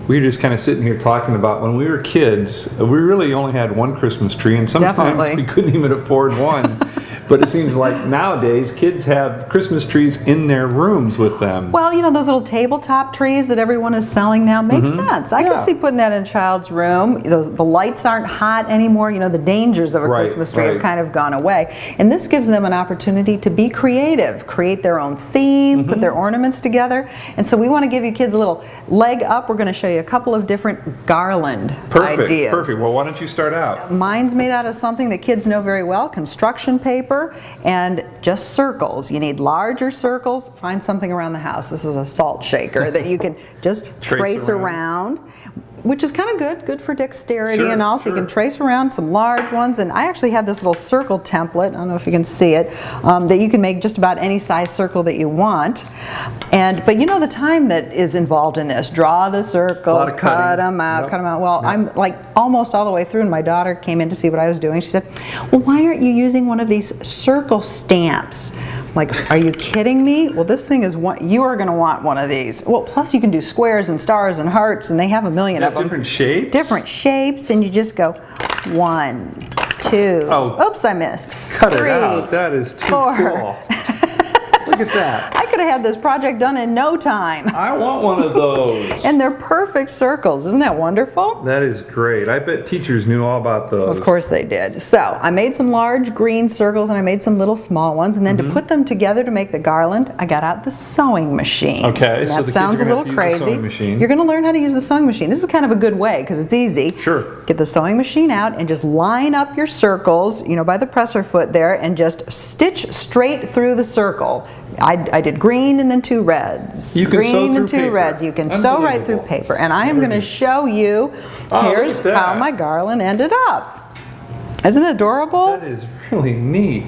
we were just kind of sitting here talking about when we were kids, we really only had one Christmas tree, and sometimes Definitely. we couldn't even afford one. But it seems like nowadays kids have Christmas trees in their rooms with them. Well, you know, those little tabletop trees that everyone is selling now makes sense. I can see putting that in a child's room. The lights aren't hot anymore. You know, the dangers of a Christmas tree have kind of gone away. And this gives them an opportunity to be creative, create their own theme, put their ornaments together. And so we want to give you kids a little leg up. We're going to show you a couple of different garland ideas. Perfect. Well, why don't you start out? Mine's made out of something that kids know very well, construction paper. And just circles. You need larger circles. Find something around the house. This is a salt shaker that you can just trace around, which is kind of good for dexterity, and also you can trace around some large ones. And I actually have this little circle template, I don't know if you can see it, that you can make just about any size circle that you want. But you know the time that is involved in this. Draw the circles, cut them out. Well, I'm like almost all the way through, and my daughter came in to see what I was doing. She said, well, why aren't you using one of these circle stamps? I'm like, are you kidding me? Well, this thing is one, you are going to want one of these. Well, plus you can do squares and stars and hearts, and they have a million of them. Different shapes? Different shapes, and you just go 1, 2. Oh. Oops, I missed. Cut 3, it out. That is too 4. cool. Look at that. I could have had this project done in no time. I want one of those. And they're perfect circles. Isn't that wonderful? That is great. I bet teachers knew all about those. Of course they did. So I made some large green circles, and I made some little small ones, and then to put them together to make the garland, I got out the sewing machine. Okay, and so that the sounds kids a are little gonna have to use the crazy. sewing machine. You're going to learn how to use the sewing machine. This is kind of a good way because it's easy. Sure. Get the sewing machine out and just line up your circles, you know, by the presser foot there, and just stitch straight through the circle. I did green and then 2 reds. You can green sew through and 2 paper. reds. You can sew right through paper. And I am going to show you, here's look at how that. my garland ended up. Isn't it adorable? That is really neat.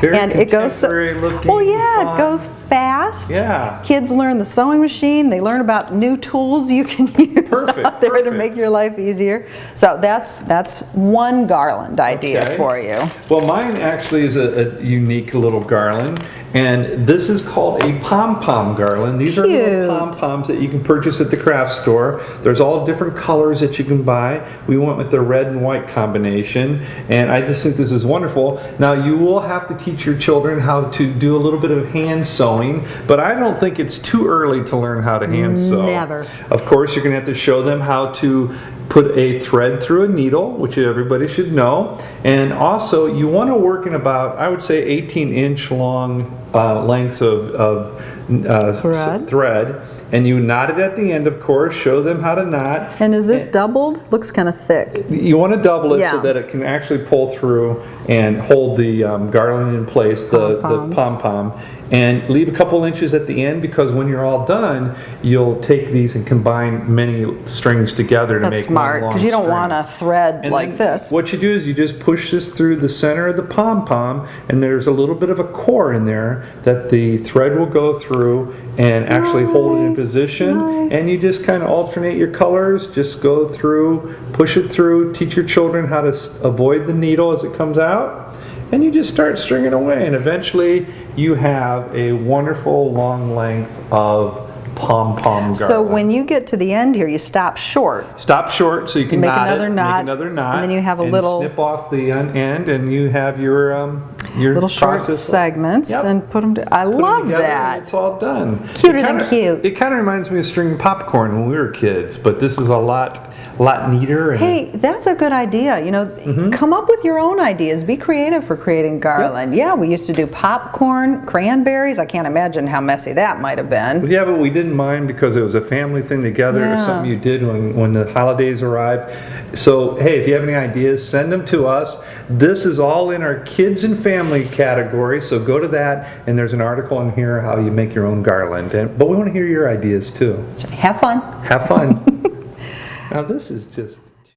Very And it goes looking, well, yeah, fun. it goes fast. Yeah. Kids learn the sewing machine. They learn about new tools you can use out there to make your life easier. So that's one garland idea for you. Well, mine actually is a unique little garland, and this is called a pom-pom garland. These are little pom-poms that you can purchase at the craft store. There's all different colors that you can buy. We went with the red and white combination, and I just think this is wonderful. Now, you will have to teach your children how to do a little bit of hand sewing, but I don't think it's too early to learn how to hand sew. Never. Of course, you're going to have to show them how to put a thread through a needle, which everybody should know. And also, you want to work in about, I would say, 18-inch long lengths of thread. And you knot it at the end, of course. Show them how to knot. And is this doubled? Looks kind of thick. You want to double it so that it can actually pull through and hold the garland in place, the pom-pom. And leave a couple inches at the end, because when you're all done, you'll take these and combine many strings together to make one long string. That's smart, because you don't want a thread like this. What you do is you just push this through the center of the pom-pom, and there's a little bit of a core in there that the thread will go through and actually hold it in position. And you just kind of alternate your colors, just go through, push it through, teach your children how to avoid the needle as it comes out. And you just start stringing away, and eventually you have a wonderful long length of pom-pom garland. So when you get to the end here, you stop short. Stop short so you can make knot another it, knot, make another knot, and then you have a little snip off the end, and you have your little short segments and put them. I love that. And it's all done. Cuter than cute. It kind of reminds me of stringing popcorn when we were kids, but this is a lot neater. And hey, that's a good idea. You know, come up with your own ideas. Be creative for creating garland. Yeah, we used to do popcorn, cranberries. I can't imagine how messy that might have been. Yeah, but we didn't mind because it was a family thing together. It was something you did when the holidays arrived. So, hey, if you have any ideas, send them to us. This is all in our kids and family category, so go to that, and there's an article in here how you make your own garland. But we want to hear your ideas too. Have fun. Have fun. Now this is just